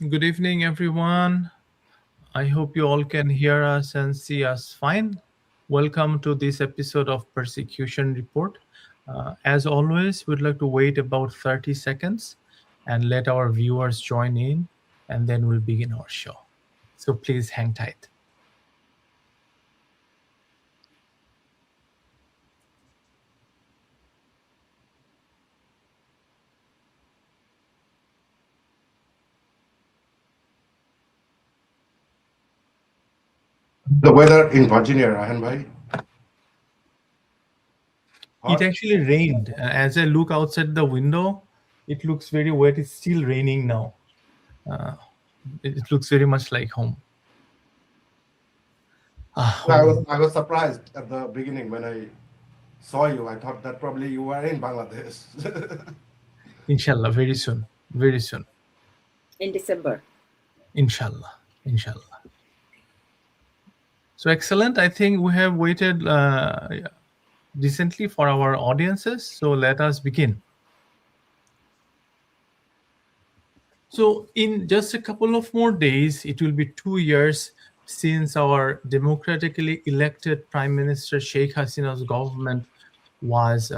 Good evening, everyone. I hope you all can hear us and see us fine. Welcome to this episode of Persecution Report. As always, we'd like to wait about 30 seconds and let our viewers join in, and then we'll begin our show. So please hang tight. The weather in Virginia, Rahan bhai, It hot. actually rained. As I look outside the window, it looks very wet. It's still raining now. Uh, it looks very much like home. I Home. was I was surprised at the beginning when I saw you. I thought that probably you were in Bangladesh. Inshallah, very soon. Very soon. in December. Inshallah. Inshallah. So excellent. I think we have waited decently for our audiences. So let us begin. So in just a couple of more days, it will be 2 years since our democratically elected Prime Minister Sheikh Hasina's government was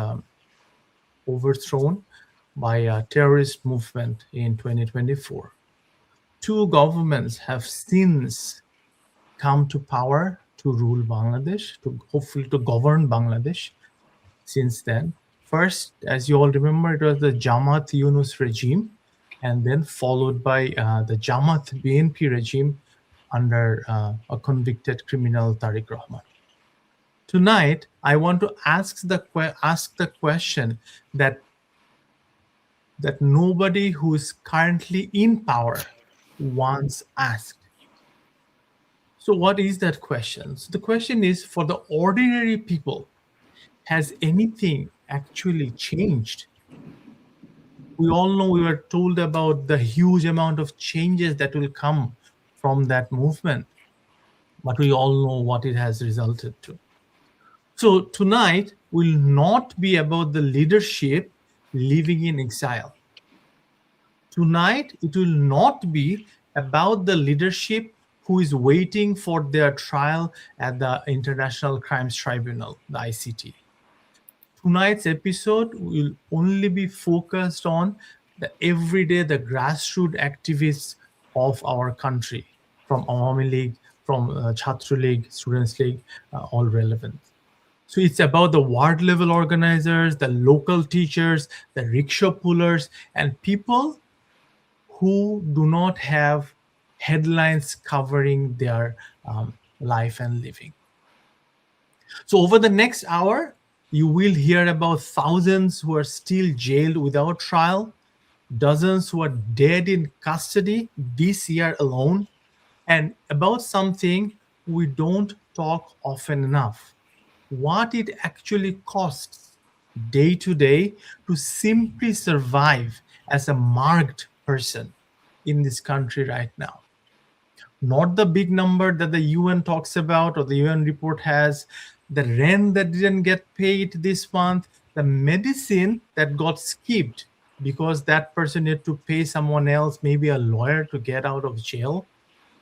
overthrown by a terrorist movement in 2024. Two governments have since come to power to rule Bangladesh, to hopefully to govern Bangladesh since then. First, as you all remember, it was the Jamaat Yunus regime, and then followed by the Jamaat BNP regime under a convicted criminal Tariq Rahman. Tonight, I want to ask the question that nobody who is currently in power once asked. So what is that question? So the question is, for the ordinary people, has anything actually changed? We all know, we were told about the huge amount of changes that will come from that movement, but we all know what it has resulted to. So tonight will not be about the leadership living in exile. Tonight, it will not be about the leadership who is waiting for their trial at the International Crimes Tribunal, the ICT. Tonight's episode will only be focused on the everyday, the grassroots activists of our country, from Awami League, from Chhatra League, Students League, all relevant. So it's about the ward level organizers, the local teachers, the rickshaw pullers, and people who do not have headlines covering their life and living. So over the next hour, you will hear about thousands who are still jailed without trial, dozens who are dead in custody this year alone, and about something we don't talk often enough: what it actually costs day to day to simply survive as a marked person in this country right now. Not the big number that the UN talks about or the UN report has, the rent that didn't get paid this month, the medicine that got skipped because that person had to pay someone else, maybe a lawyer, to get out of jail.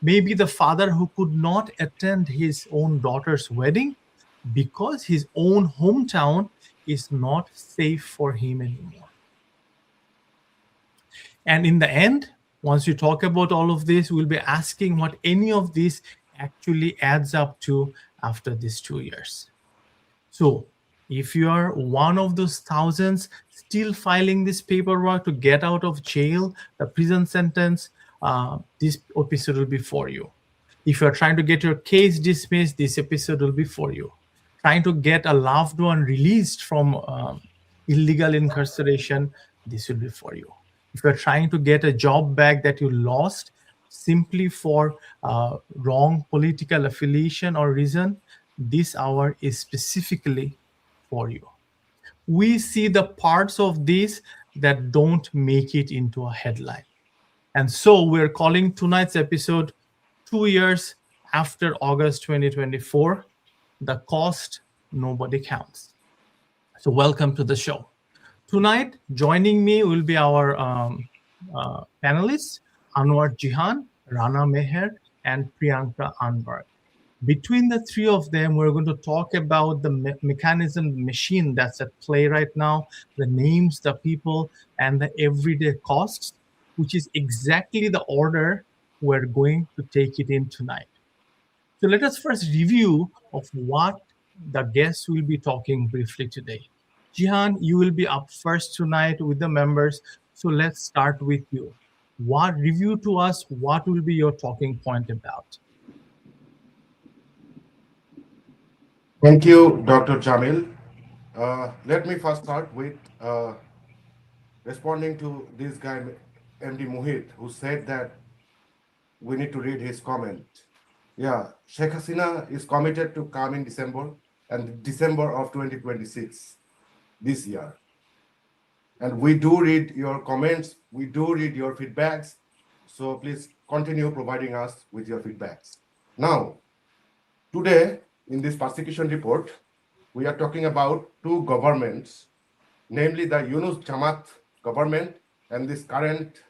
Maybe the father who could not attend his own daughter's wedding because his own hometown is not safe for him anymore. And in the end, once you talk about all of this, we'll be asking what any of this actually adds up to after these 2 years. So if you are one of those thousands still filing this paperwork to get out of jail, the prison sentence, this episode will be for you. If you're trying to get your case dismissed, this episode will be for you. Trying to get a loved one released from illegal incarceration, this will be for you. If you're trying to get a job back that you lost simply for wrong political affiliation or reason, this hour is specifically for you. We see the parts of this that don't make it into a headline. And so we're calling tonight's episode 2 years after August 2024, the cost nobody counts. So welcome to the show. Tonight, joining me will be our panelists. Anwar Jihan, Rana Meher, and Priyanka Anwar. Between the three of them, we're going to talk about the mechanism, the machine that's at play right now, the names, the people, and the everyday costs, which is exactly the order we're going to take it in tonight. So let us first review of what the guests will be talking briefly today. Jihan, you will be up first tonight with the members. So let's start with you. What review to us? What will be your talking point about? Thank you, Dr. Jamil. Let me first start with responding to this guy, MD Mohit, who said that we need to read his comment. Yeah, Sheikh Hasina is committed to come in December and December of 2026, this year. And we do read your comments, we do read your feedbacks. So please continue providing us with your feedbacks. Now, today in this persecution report, we are talking about two governments, namely the Yunus Jamaat government and this current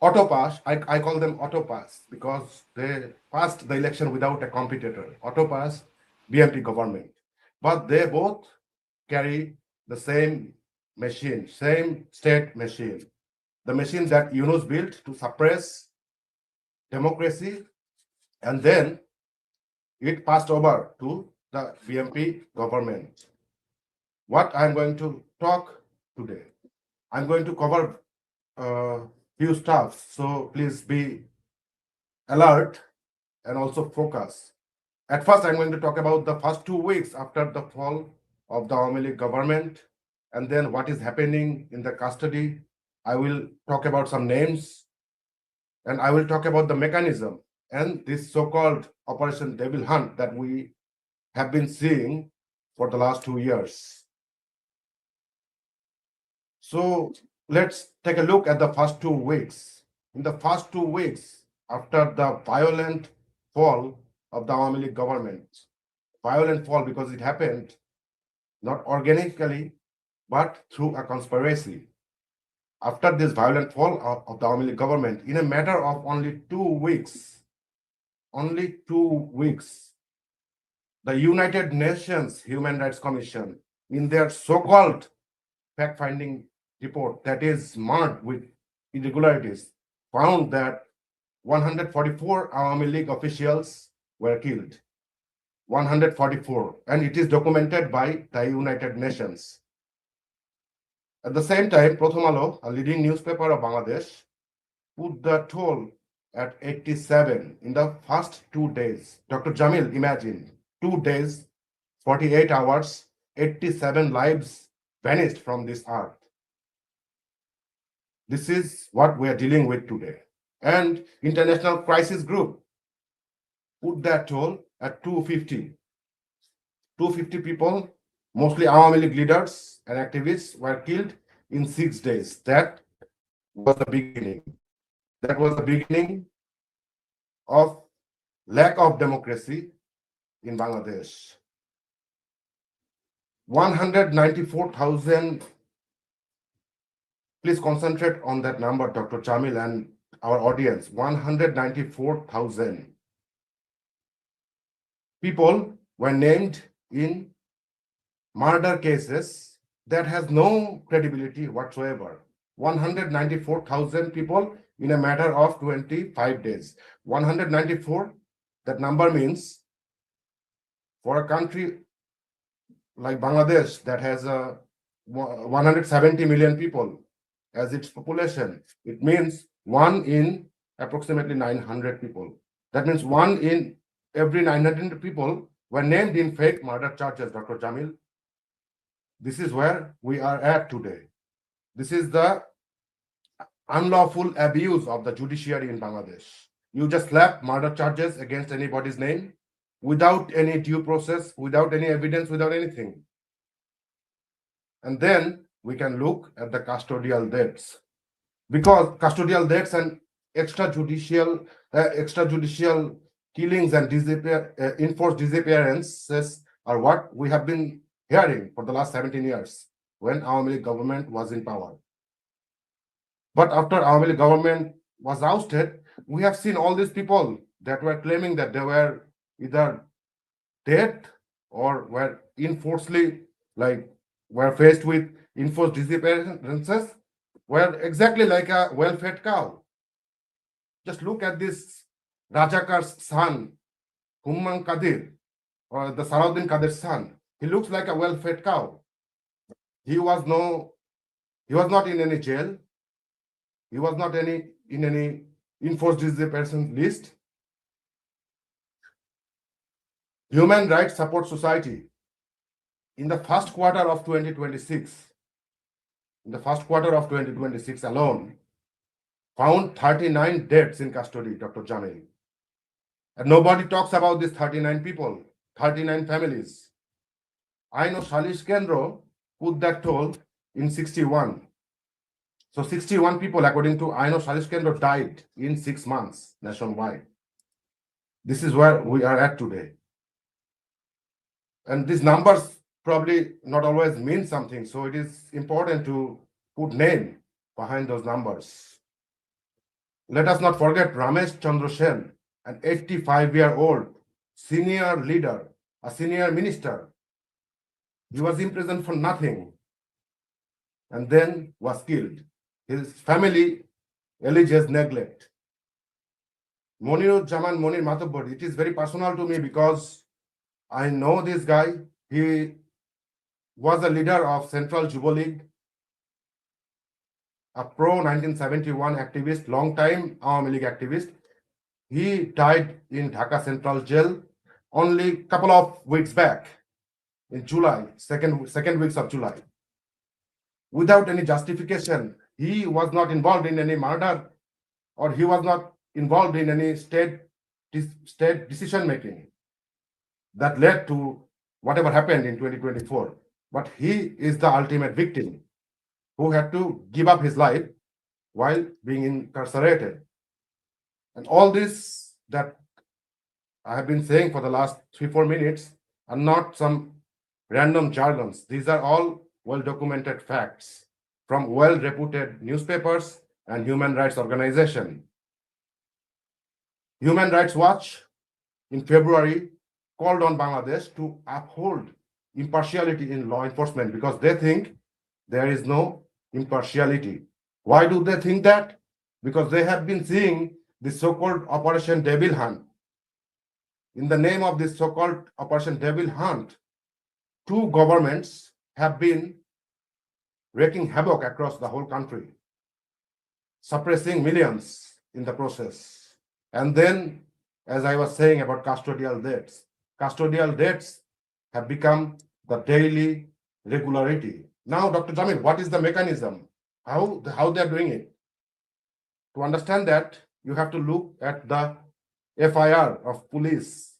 Autopass. I call them Autopass because they passed the election without a competitor. Autopass, BMP government. But they both carry the same machine, same state machine. The machine that Yunus built to suppress democracy, and then it passed over to the BMP government. What I'm going to talk today, I'm going to cover few stuff, so please be alert and also focus. At first, I'm going to talk about the first 2 weeks after the fall of the Awami League government, and then what is happening in the custody. I will talk about some names, and I will talk about the mechanism and this so-called Operation Devil Hunt that we have been seeing for the last 2 years. So let's take a look at the first 2 weeks. In the first 2 weeks, after the violent fall of the Awami League government, violent fall because it happened not organically, but through a conspiracy. After this violent fall of the Awami League government, in a matter of only 2 weeks, the United Nations Human Rights Commission, in their so-called fact-finding report that is marked with irregularities, found that 144 Awami League officials were killed. 144, and it is documented by the United Nations. At the same time, Prothom Alo, a leading newspaper of Bangladesh, put the toll at 87 in the first 2 days. Dr. Jamil, imagine 2 days, 48 hours, 87 lives vanished from this earth. This is what we are dealing with today. And International Crisis Group put that toll at 250. 250 people, mostly Awami League leaders and activists, were killed in 6 days. That was the beginning. That was the beginning of lack of democracy in Bangladesh. 194,000, please concentrate on that number, Dr. Jamil and our audience. 194,000 people were named in murder cases that has no credibility whatsoever. 194,000 people in a matter of 25 days. 194, that number means for a country like Bangladesh that has 170 million people as its population, it means 1 in approximately 900 people. That means 1 in every 900 people were named in fake murder charges, Dr. Jamil. This is where we are at today. This is the unlawful abuse of the judiciary in Bangladesh. You just slap murder charges against anybody's name without any due process, without any evidence, without anything. And then we can look at the custodial deaths. Because custodial deaths and extrajudicial killings and enforced disappearances are what we have been hearing for the last 17 years when Awami League government was in power. But after Awami League government was ousted, we have seen all these people that were claiming that they were either dead or were enforcedly, like, were faced with enforced disappearances, were exactly like a well-fed cow. Just look at this Rajakar's son, Humman Kadir, or the Salahuddin Kadir's son. He looks like a well-fed cow. He was not in any jail. He was not in any enforced disappearance list. Human Rights Support Society, in the first quarter of 2026, alone, found 39 deaths in custody, Dr. Jamil. And nobody talks about these 39 people, 39 families. I know Shalish Kendro put that toll in 61. So 61 people, according to I know Shalish Kendro, died in 6 months nationwide. This is where we are at today. And these numbers probably not always mean something. So it is important to put name behind those numbers. Let us not forget Ramesh Chandra Sen, an 85-year-old senior leader, a senior minister. He was imprisoned for nothing and then was killed. His family alleges neglect. Monirujjaman Monir Matobor, it is very personal to me because I know this guy. He was a leader of Central Jubo League, a pro-1971 activist, long-time Awami League activist. He died in Dhaka Central Jail only a couple of weeks back in July, second weeks of July. Without any justification, he was not involved in any murder or he was not involved in any state decision making that led to whatever happened in 2024. But he is the ultimate victim who had to give up his life while being incarcerated. And all this that I have been saying for the last 3-4 minutes are not some random jargons. These are all well-documented facts from well-reputed newspapers and human rights organizations. Human Rights Watch in February called on Bangladesh to uphold impartiality in law enforcement because they think there is no impartiality. Why do they think that? Because they have been seeing the so-called Operation Devil Hunt. In the name of this so-called Operation Devil Hunt, 2 governments have been wreaking havoc across the whole country, suppressing millions in the process. And then, as I was saying about custodial deaths have become the daily regularity. Now, Dr. Jamil, what is the mechanism? How they are doing it? To understand that, you have to look at the FIR of police,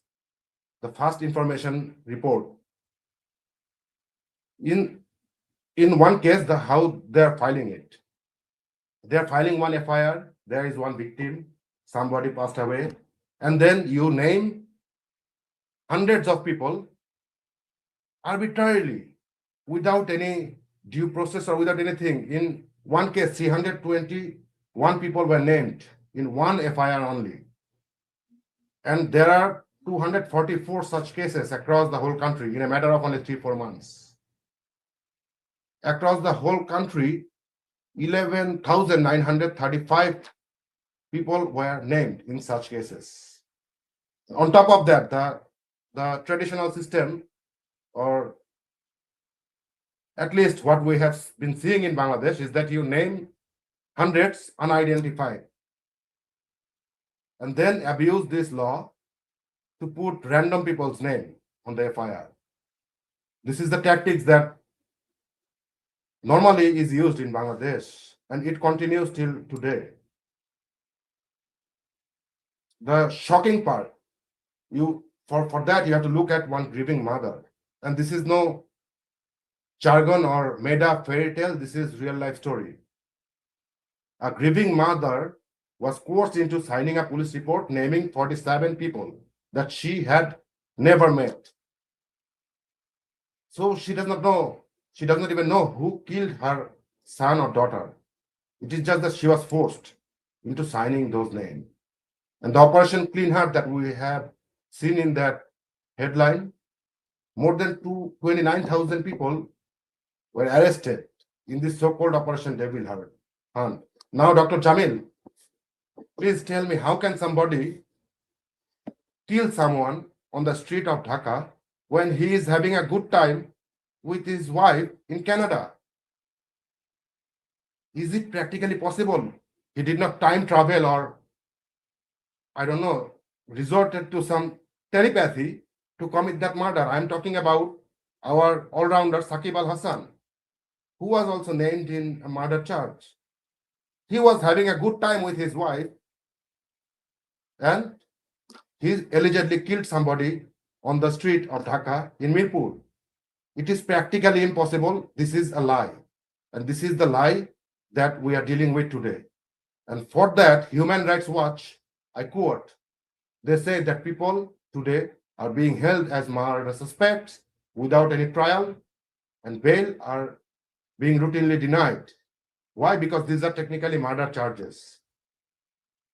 the first information report. In one case, how they are filing it. They are filing one FIR, there is one victim, somebody passed away, and then you name hundreds of people arbitrarily without any due process or without anything. In one case, 321 people were named in one FIR only. And there are 244 such cases across the whole country in a matter of only 3-4 months. Across the whole country, 11,935 people were named in such cases. On top of that, the traditional system, or at least what we have been seeing in Bangladesh, is that you name hundreds unidentified and then abuse this law to put random people's name on the FIR. This is the tactics that normally is used in Bangladesh, and it continues till today. The shocking part, for that you have to look at one grieving mother, and this is no jargon or made up fairy tale. This is real life story. A grieving mother was coerced into signing a police report naming 47 people that she had never met. So she does not even know who killed her son or daughter. It is just that she was forced into signing those names. And the Operation Clean Heart that we have seen in that headline, more than 29,000 people were arrested in this so-called Operation Devil Hunt. Now, Dr. Jamil, please tell me, how can somebody kill someone on the street of Dhaka when he is having a good time with his wife in Canada? Is it practically possible? He did not time travel or, I don't know, resorted to some telepathy to commit that murder. I'm talking about our all-rounder Saqib Al-Hassan, who was also named in a murder charge. He was having a good time with his wife and he allegedly killed somebody on the street of Dhaka in Mirpur. It is practically impossible. This is a lie. And this is the lie that we are dealing with today. And for that, Human Rights Watch, I quote, they say that people today are being held as murder suspects without any trial, and bail are being routinely denied. Why? Because these are technically murder charges.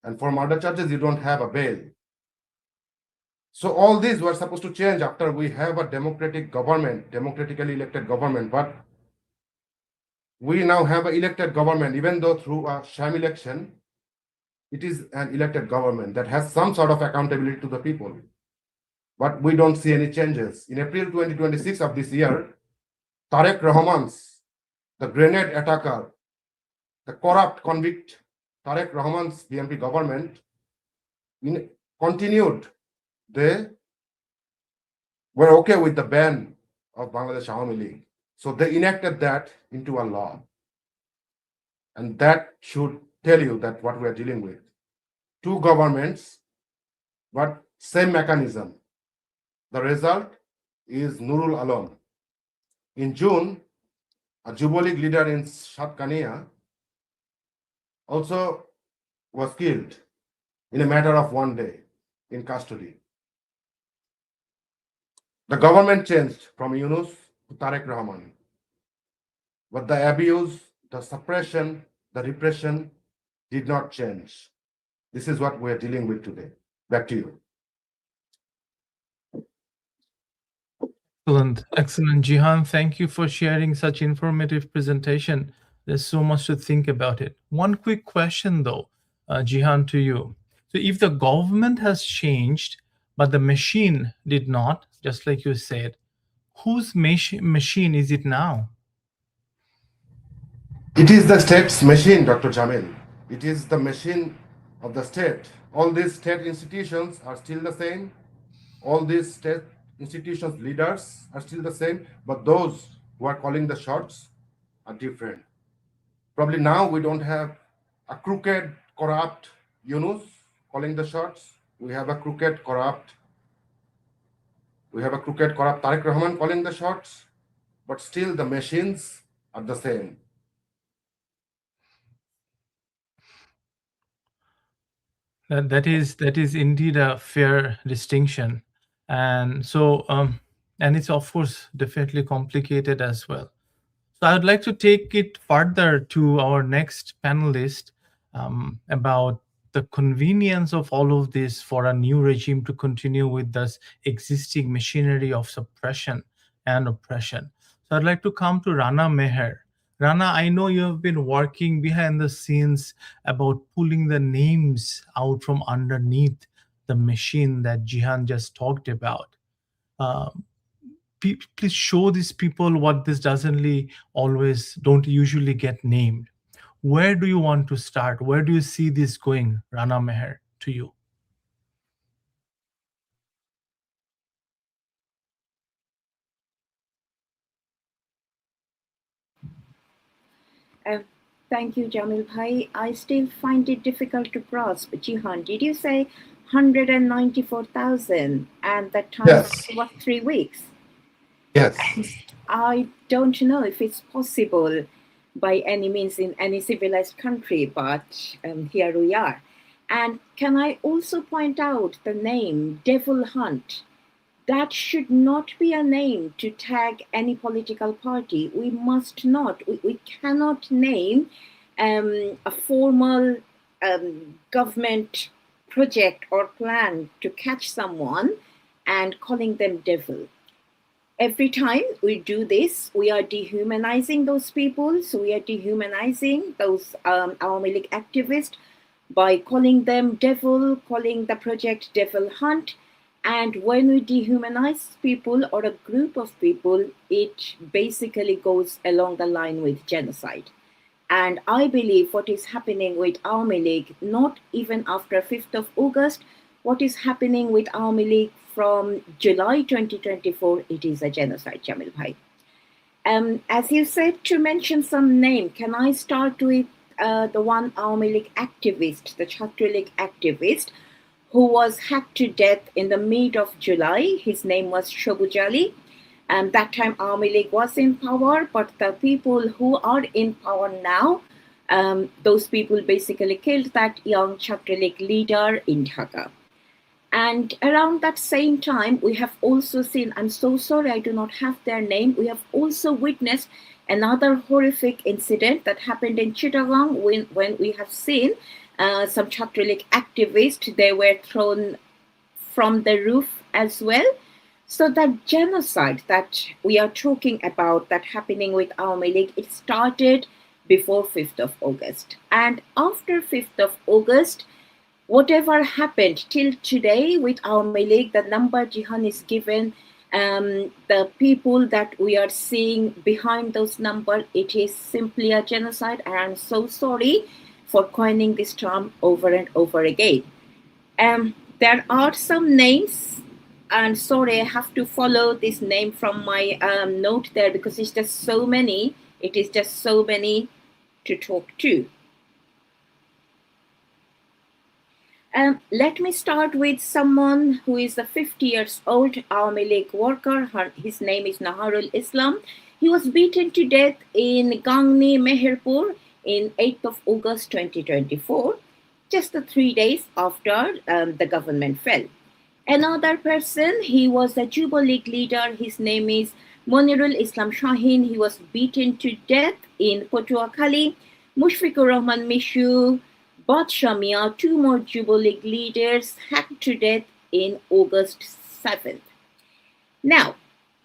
And for murder charges, you don't have a bail. So all these were supposed to change after we have a democratic government, democratically elected government. But we now have an elected government, even though through a sham election, it is an elected government that has some sort of accountability to the people. But we don't see any changes. In April 2026 of this year, Tarek Rahman's, the grenade attacker, the corrupt convict Tarek Rahman's BNP government continued. They were okay with the ban of Bangladesh Awami League. So they enacted that into a law. And that should tell you that what we are dealing with. Two governments, but same mechanism. The result is Nurul Alam. In June, a Jubo League leader in Satkania also was killed in a matter of one day in custody. The government changed from Yunus to Tarek Rahman. But the abuse, the suppression, the repression did not change. This is what we are dealing with today. Back to you. Excellent, Jihan. Thank you for sharing such informative presentation. There's so much to think about it. One quick question though, Jihan, to you. So if the government has changed, but the machine did not, just like you said, whose machine is it now? It is the state's machine, Dr. Jamil. It is the machine of the state. All these state institutions are still the same. All these state institutions' leaders are still the same, but those who are calling the shots are different. Probably now we don't have a crooked, corrupt Yunus calling the shots. We have a crooked, corrupt Tarek Rahman calling the shots, but still the machines are the same. That is indeed a fair distinction, and so and it's of course definitely complicated as well. So I would like to take it further to our next panelist about the convenience of all of this for a new regime to continue with this existing machinery of suppression and oppression. So I'd like to come to Rana Meher. Rana, I know you have been working behind the scenes about pulling the names out from underneath the machine that Jihan just talked about. Please show these people what this don't usually get named. Where do you want to start? Where do you see this going, Rana Meher, to you? Thank you, Jamil Bhai. I still find it difficult to grasp. Jihan, did you say 194,000 and that time Yes. what, 3 weeks? Yes. I don't know if it's possible by any means in any civilized country, but here we are. And can I also point out the name Devil Hunt? That should not be a name to tag any political party. We cannot name a formal government project or plan to catch someone and calling them devil. Every time we do this, we are dehumanizing those people. So we are dehumanizing those Awami League activists by calling them devil, calling the project devil hunt. And when we dehumanize people or a group of people, it basically goes along the line with genocide. And I believe what is happening with Awami League, not even after 5th of August, what is happening with Awami League from July 2024, it is a genocide, Jamil Bhai. As you said, to mention some name, can I start with the one Awami League activist, the Chhatri League activist, who was hacked to death in the mid of July. His name was Shobuj Ali. And that time Awami League was in power, but the people who are in power now, those people basically killed that young Chhatri League leader in Dhaka. And around that same time, we have also seen, I'm so sorry I do not have their name, we have also witnessed another horrific incident that happened in Chittagong when we have seen some Chhatri League activists, they were thrown from the roof as well. So that genocide that we are talking about, that happening with Awami League, it started before 5th of August. And after 5th of August, whatever happened till today with Awami League, the number Jihan is given, the people that we are seeing behind those numbers, it is simply a genocide. And I'm so sorry for coining this term over and over again. There are some names, and sorry, I have to follow this name from my note there because it's just so many. It is just so many to talk to. Let me start with someone who is a 50 years old Awami League worker. His name is Naharul Islam. He was beaten to death in Gangni, Meherpur in 8th of August 2024, just 3 days after the government fell. Another person, he was a Juba League leader. His name is Monirul Islam Shaheen. He was beaten to death in Potuakhali. Mushfiqur Rahman Mishu, Badsha Mia, 2 more Juba League leaders hacked to death in August 7th. Now,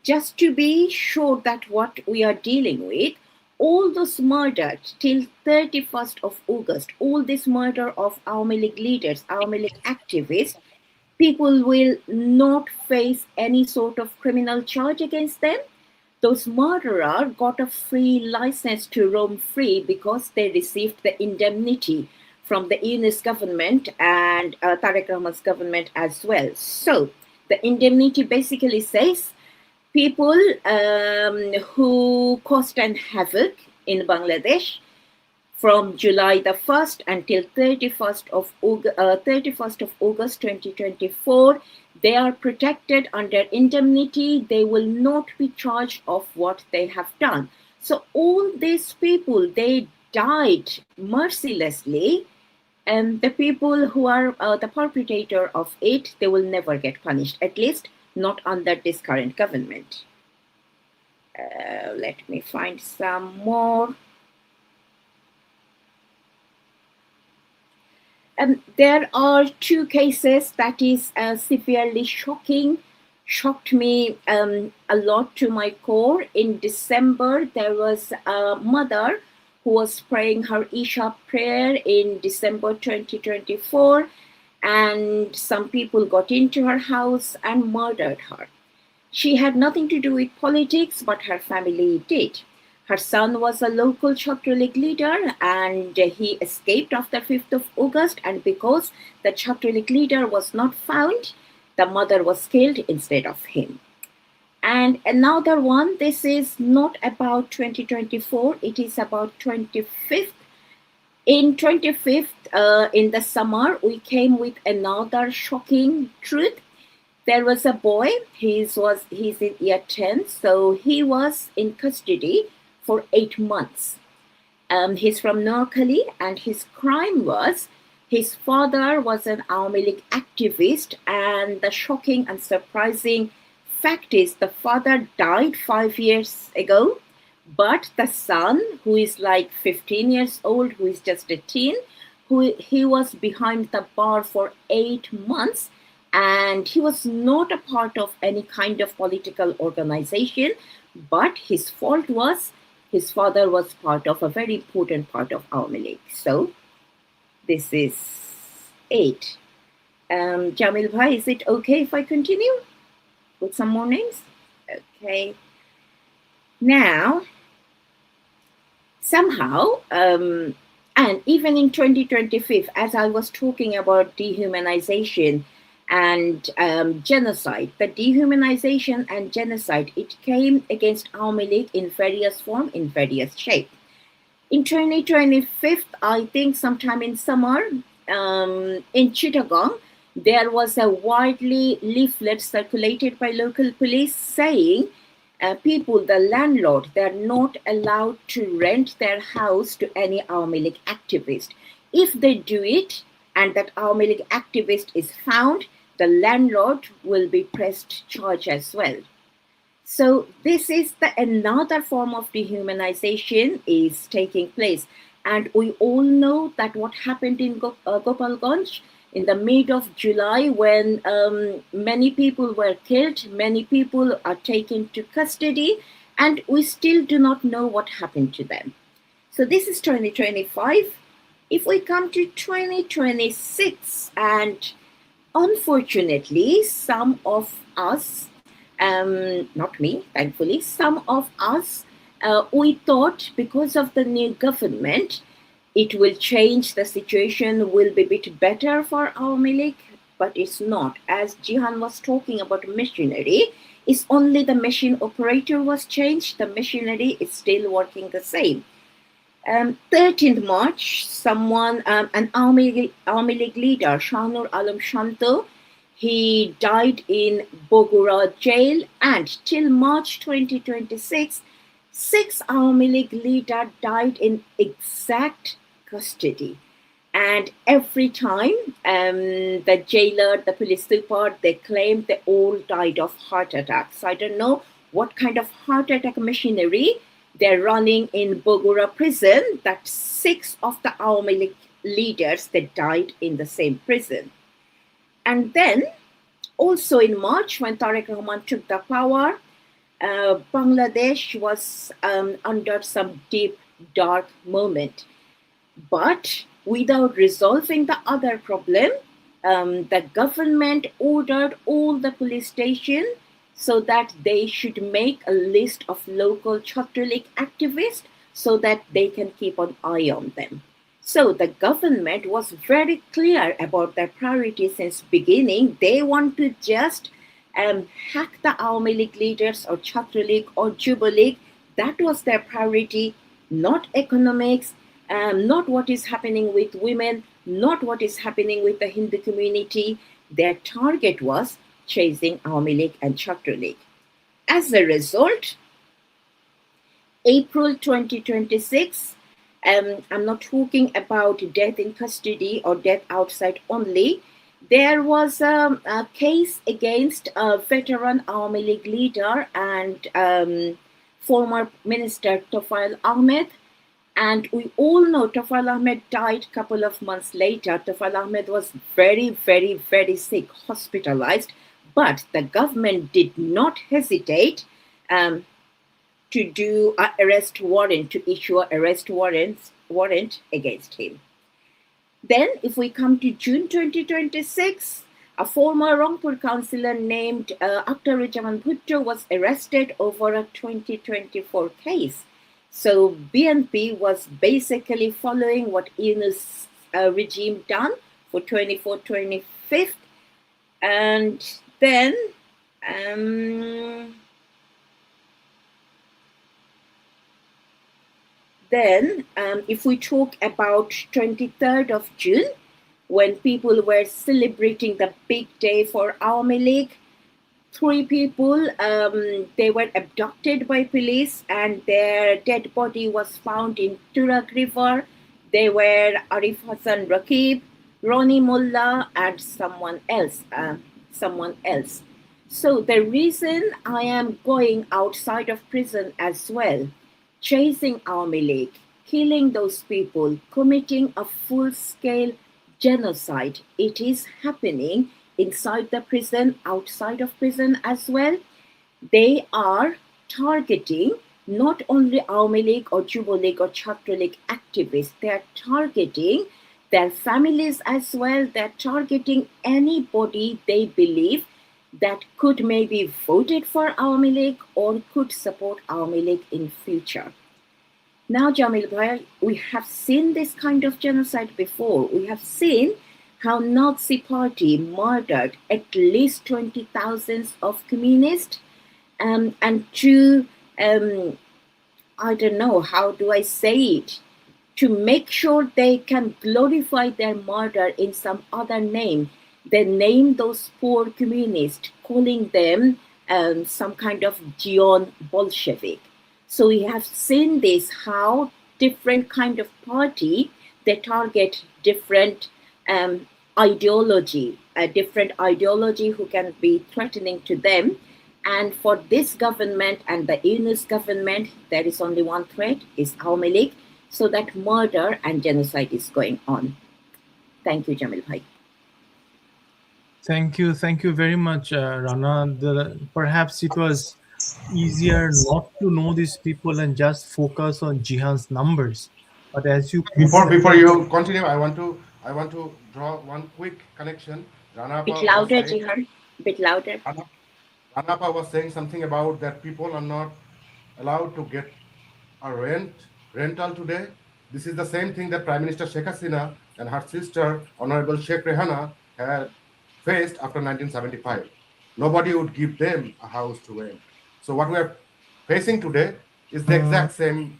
just to be sure that what we are dealing with, all those murdered till 31st of August, all this murder of Awami League leaders, Awami League activists, people will not face any sort of criminal charge against them. Those murderers got a free license to roam free because they received the indemnity from the Yunus government and Tariq Rahman's government as well. So the indemnity basically says people who caused an havoc in Bangladesh from July the 1st until 31st of August 2024, they are protected under indemnity. They will not be charged of what they have done. So all these people, they died mercilessly, and the people who are the perpetrator of it, they will never get punished, at least not under this current government. Let me find some more. There are 2 cases that is severely shocked me a lot to my core. In December, there was a mother who was praying her Isha prayer in December 2024, and some people got into her house and murdered her. She had nothing to do with politics, but her family did. Her son was a local Chhatri League leader, and he escaped after 5th of August. And because the Chhatri League leader was not found, the mother was killed instead of him. And another one, this is not about 2024, it is about 25th. In 25th, in the summer, we came with another shocking truth. There was a boy, he's in year 10, so he was in custody for 8 months. He's from Noakhali, and his crime was his father was an Awami League activist, and the shocking and surprising fact is the father died 5 years ago, but the son, who is like 15 years old, who is just a teen, he was behind the bar for 8 months, and he was not a part of any kind of political organization, but his fault was his father was part of a very important part of Awami League. So this is 8. Jamil Bhai, is it okay if I continue with some more names? Okay. Now, somehow, and even in 2025, as I was talking about dehumanization and genocide, the dehumanization and genocide, it came against Awami League in various form, in various shape. In 2025, I think sometime in summer, in Chittagong, there was a widely leaflet circulated by local police saying people, the landlord, they're not allowed to rent their house to any Awami League activist. If they do it and that Awami League activist is found, the landlord will be pressed charge as well. So this is another form of dehumanization is taking place. And we all know that what happened in Gopalganj in the mid of July, when many people were killed, many people are taken to custody, and we still do not know what happened to them. So this is 2025. If we come to 2026, and unfortunately, some of us, not me, thankfully, some of us, we thought because of the new government, it will change, the situation will be a bit better for Awami League, but it's not. As Jihan was talking about machinery, it's only the machine operator was changed, the machinery is still working the same. 13th March, someone, an Awami League leader, Shahnur Alam Shanto, he died in Bogura jail, and till March 2026, 6 Awami League leaders died in exact custody. And every time the jailer, the police super, they claim they all died of heart attacks. So I don't know what kind of heart attack machinery they're running in Bogura prison, that 6 of the Awami League leaders, they died in the same prison. And then also in March, when Tariq Rahman took the power, Bangladesh was under some deep, dark moment. But without resolving the other problem, the government ordered all the police stations so that they should make a list of local Chhatralik activists so that they can keep an eye on them. So the government was very clear about their priorities since beginning. They want to just hack the Awami League leaders or Chhatralik or Jubilee. That was their priority, not economics, not what is happening with women, not what is happening with the Hindu community. Their target was chasing Awami League and Chhatralik. As a result, April 2026, I'm not talking about death in custody or death outside only. There was a case against a veteran Awami League leader and former minister Tofail Ahmed. And we all know Tofail Ahmed died a couple of months later. Tofail Ahmed was very, very, very sick, hospitalized. But the government did not hesitate to do an arrest warrant, to issue an arrest warrant against him. Then, if we come to June 2026, a former Rangpur councillor named Akhtarujaman Bhutto was arrested over a 2024 case. So BNP was basically following what Yunus regime done for 24-25, and then if we talk about 23rd of June, when people were celebrating the big day for Awami League, 3 people, they were abducted by police and their dead body was found in Turak River. They were Arif Hassan Rakib, Ronnie Mullah, and someone else. So the reason I am going outside of prison as well, chasing Awami League, killing those people, committing a full-scale genocide. It is happening inside the prison, outside of prison as well. They are targeting not only Awami League or Jubo League or Chhatra League activists, they are targeting their families as well. They're targeting anybody they believe that could maybe voted for Awami League or could support Awami League in future. Now, Jamil Bhai, we have seen this kind of genocide before. We have seen how Nazi Party murdered at least 20,000 of communists, and to, I don't know, how do I say it? To make sure they can glorify their murder in some other name, they name those poor communists, calling them some kind of Gion Bolshevik. So we have seen this, how different kind of party, they target different ideology, a different ideology who can be threatening to them. And for this government and the Yunus government, there is only one threat, is Awami League. So that murder and genocide is going on. Thank you, Jamil Bhai. Thank you very much, Rana. Perhaps it was easier not to know these people and just focus on Jihan's numbers. But as you Before you continue, I want to draw one quick connection. Bit louder, Jihan. Bit louder. Ranapa was saying something about that people are not allowed to get a rental today. This is the same thing that Prime Minister Sheikh Hasina and her sister, Honorable Sheikh Rehana, had faced after 1975. Nobody would give them a house to rent. So what we are facing today is the exact same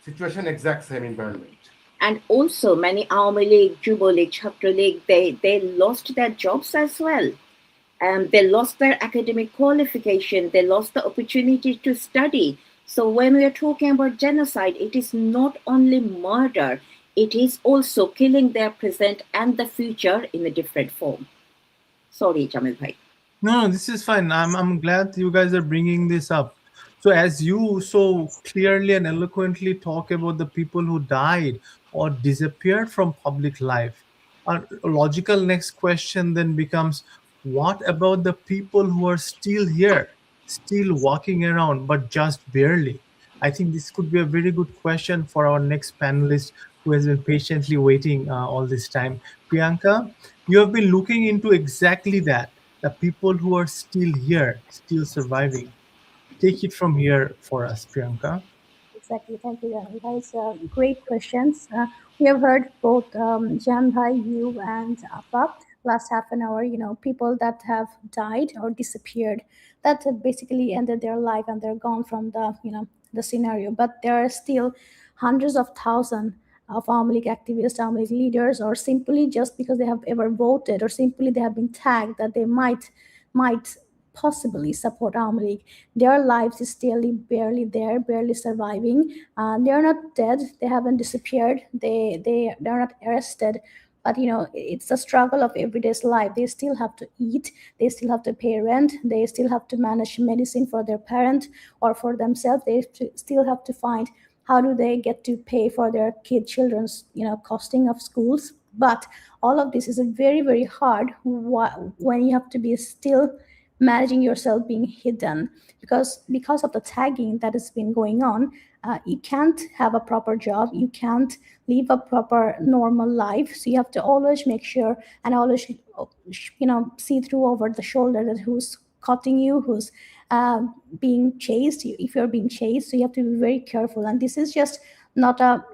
situation, exact same environment. And also many Awami League, Jubo League, Chhatra League, they lost their jobs as well. They lost their academic qualification. They lost the opportunity to study. So when we are talking about genocide, it is not only murder, it is also killing their present and the future in a different form. Sorry, Jamil Bhai. No, this is fine. I'm glad you guys are bringing this up. So as you so clearly and eloquently talk about the people who died or disappeared from public life, a logical next question then becomes, what about the people who are still here, still walking around, but just barely? I think this could be a very good question for our next panelist who has been patiently waiting all this time. Priyanka, you have been looking into exactly that, the people who are still here, still surviving. Take it from here for us, Priyanka. Exactly. Thank you, Jan Bhai. Great questions. We have heard both Jan Bhai, you, and Appa last half an hour. People that have died or disappeared, that have basically ended their life and they're gone from the scenario. But there are still hundreds of thousands of Awami League activists, Awami League leaders, or simply just because they have ever voted, or simply they have been tagged that they might possibly support Awami League. Their lives is still barely there, barely surviving. They are not dead. They haven't disappeared. They're not arrested. But it's a struggle of everyday's life. They still have to eat. They still have to pay rent. They still have to manage medicine for their parent or for themselves. They still have to find how do they get to pay for their children's costing of schools. But all of this is very, very hard when you have to be still managing yourself being hidden because of the tagging that has been going on. You can't have a proper job, you can't live a proper normal life, so you have to always make sure and always see through over the shoulder that who's cutting you, who's being chased, if you're being chased. So you have to be very careful, and this is just not a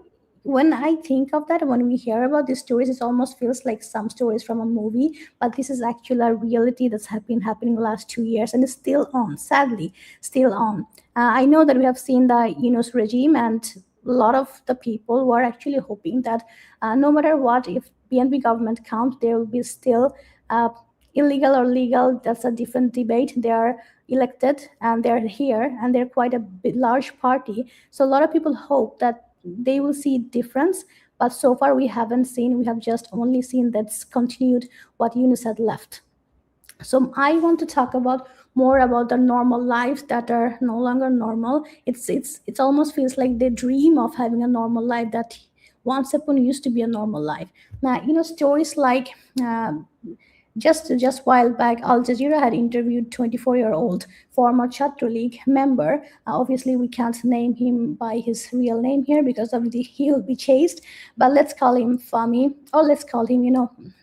when I think of that, when we hear about these stories, it almost feels like some stories from a movie, but this is actually a reality that's been happening the last 2 years and is still on, sadly, still on. I know that we have seen the Yunus regime, and a lot of the people were actually hoping that no matter what, if BNP government comes, there will be still illegal or legal, that's a different debate. They are elected and they're here and they're quite a large party. So a lot of people hope that they will see difference, but so far we haven't seen. We have just only seen that's continued what Yunus had left. So I want to talk about more about the normal lives that are no longer normal. It almost feels like they dream of having a normal life that once upon used to be a normal life. Now, stories like just while back, Al Jazeera had interviewed 24-year-old former Chhatro League member. Obviously, we can't name him by his real name here because he will be chased. But let's call him Fahmy, or let's call him,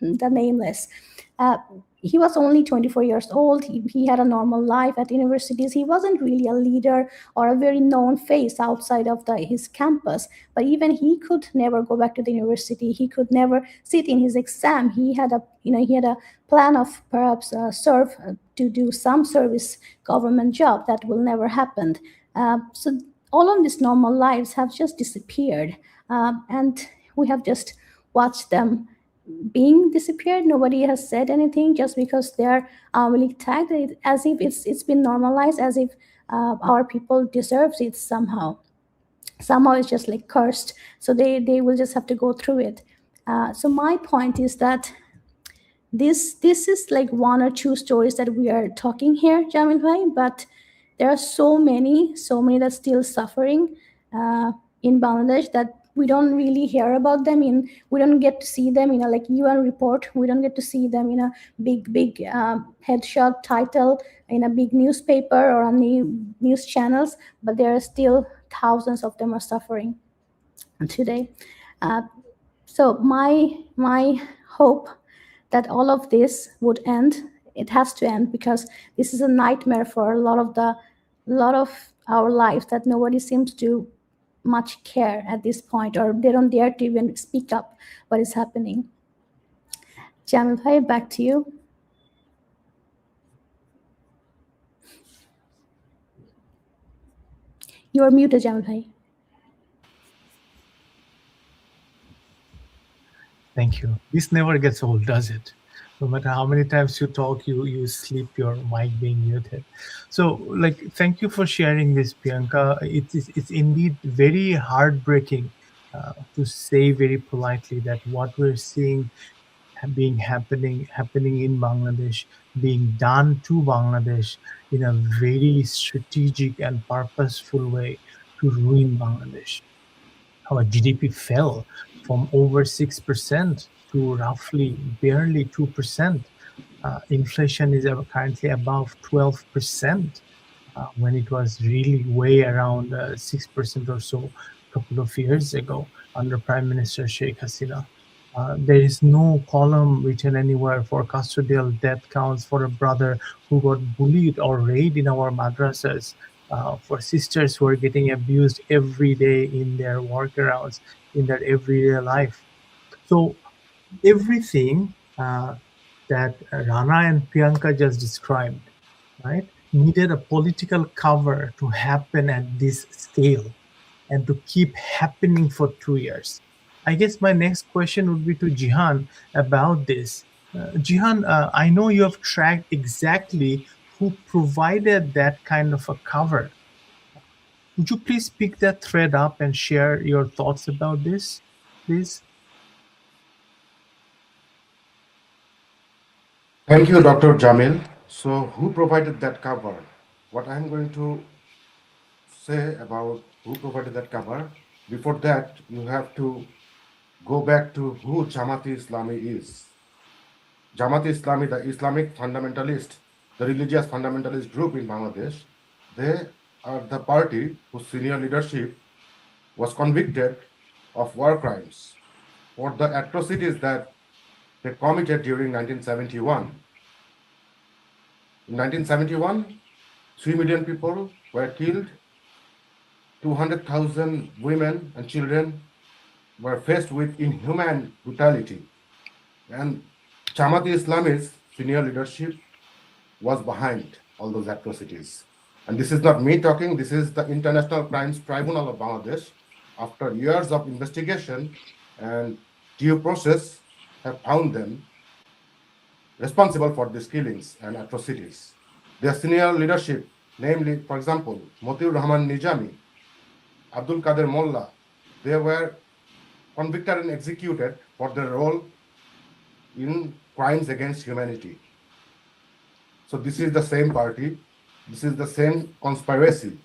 the nameless. He was only 24 years old. He had a normal life at universities. He wasn't really a leader or a very known face outside of his campus. But even he could never go back to the university. He could never sit in his exam. He had a plan of perhaps to do some service government job that will never happen. So all of these normal lives have just disappeared, and we have just watched them being disappeared. Nobody has said anything just because they're really tagged, as if it's been normalized, as if our people deserves it somehow. Somehow it's just like cursed, so they will just have to go through it. So my point is that this is like one or two stories that we are talking here, Jamil Bhai, but there are so many that's still suffering in Bangladesh that we don't really hear about them. We don't get to see them in a like UN report. We don't get to see them in a big headshot title in a big newspaper or on the news channels. But there are still thousands of them are suffering today. So my hope that all of this would end. It has to end because this is a nightmare for a lot of our lives that nobody seems to much care at this point, or they don't dare to even speak up what is happening. Jamil Bhai, back to you. You are muted, Jamil Bhai. Thank you. This never gets old, does it? No matter how many times you talk, you sleep, your mic being muted. So, thank you for sharing this, Priyanka. It's indeed very heartbreaking to say very politely that what we're seeing happening in Bangladesh, being done to Bangladesh in a very strategic and purposeful way to ruin Bangladesh. Our GDP fell from over 6% to roughly barely 2%. Inflation is currently above 12%, when it was really way around 6% or so a couple of years ago under Prime Minister Sheikh Hasina. There is no column written anywhere for custodial death counts for a brother who got bullied or raped in our madrasas, for sisters who are getting abused every day in their workarounds, in their everyday life. So everything that Rana and Priyanka just described, right, needed a political cover to happen at this scale and to keep happening for 2 years. I guess my next question would be to Jihan about this. Jihan, I know you have tracked exactly who provided that kind of a cover. Would you please pick that thread up and share your thoughts about this, please? Thank you, Dr. Jamil. So, who provided that cover? What I'm going to say about who provided that cover, before that, you have to go back to who Jamaat-e-Islami is. Jamaat-e-Islami, the Islamic fundamentalist, the religious fundamentalist group in Bangladesh, they are the party whose senior leadership was convicted of war crimes for the atrocities that they committed during 1971. In 1971, 3 million people were killed, 200,000 women and children were faced with inhuman brutality. And Jamaat-e-Islami's senior leadership was behind all those atrocities. And this is not me talking, this is the International Crimes Tribunal of Bangladesh. After years of investigation and due process, have found them responsible for these killings and atrocities. Their senior leadership, namely, for example, Motiur Rahman Nijami, Abdul Qadir Molla, they were convicted and executed for their role in crimes against humanity. So this is the same party, this is the same conspiracy.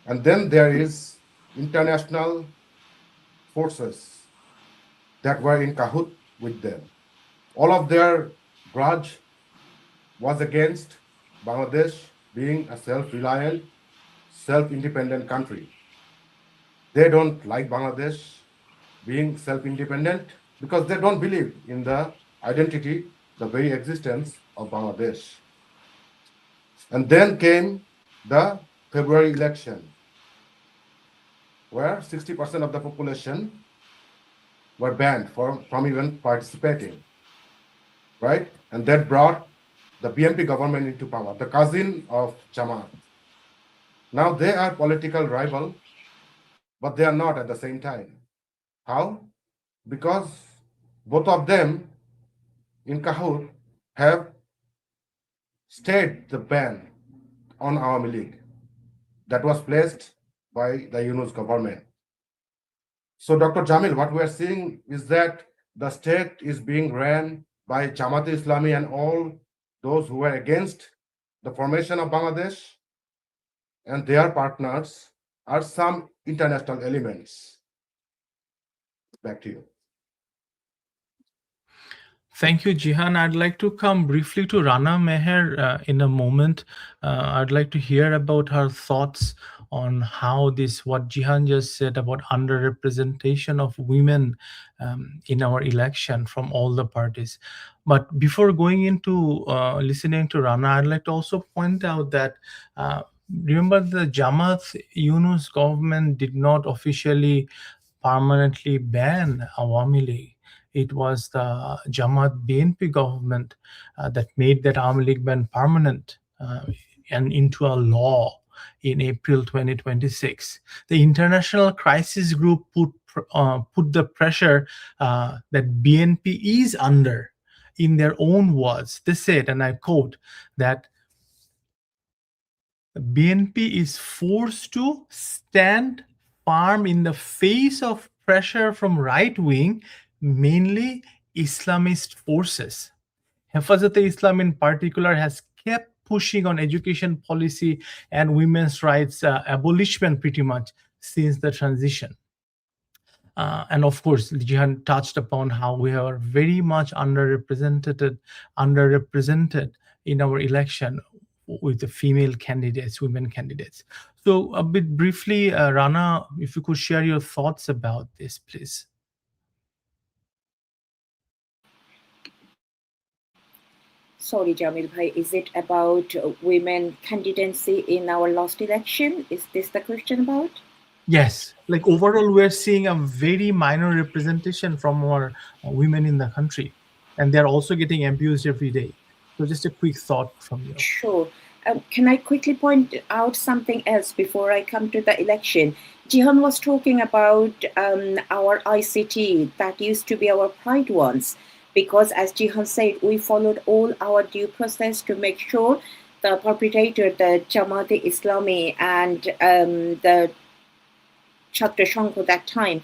And then there is international forces that were in cahoot with them. All of their grudge was against Bangladesh being a self-reliant, self-independent country. They don't like Bangladesh being self-independent because they don't believe in the identity, the very existence of Bangladesh. And then came the February election, where 60% of the population were banned from even participating, right? And that brought the BNP government into power, the cousin of Jamaat. Now they are political rival, but they are not at the same time. How? Because both of them in cahoot have stayed the ban on Awami League that was placed by the Yunus government. So Dr. Jamil, what we are seeing is that the state is being ran by Jamaat-e-Islami and all those who were against the formation of Bangladesh, and their partners are some international elements. Back to you. Thank you, Jihan. I'd like to come briefly to Rana Meher in a moment. I'd like to hear about her thoughts on how this, what Jihan just said about underrepresentation of women in our election from all the parties. But before going into listening to Rana, I'd like to also point out that remember the Jamaat Yunus government did not officially permanently ban Awami League. It was the Jamaat BNP government that made that Awami League ban permanent and into a law in April 2026. The International Crisis Group put the pressure that BNP is under in their own words. They said, and I quote, that BNP is forced to stand firm in the face of pressure from right-wing, mainly Islamist forces. Hefazat-e-Islam in particular has kept pushing on education policy and women's rights abolishment pretty much since the transition. And of course, Jihan touched upon how we are very much underrepresented in our election with the female candidates, women candidates. So a bit briefly, Rana, if you could share your thoughts about this, please. Sorry, Jamil Bhai, is it about women candidacy in our last election? Is this the question about? Yes, like overall, we're seeing a very minor representation from our women in the country, and they're also getting abused every day. So just a quick thought from you. Sure. Can I quickly point out something else before I come to the election? Jihan was talking about our ICT that used to be our pride once, because as Jihan said, we followed all our due process to make sure the perpetrator, the Jamaat-e-Islami and the Chhatra Sangh that time,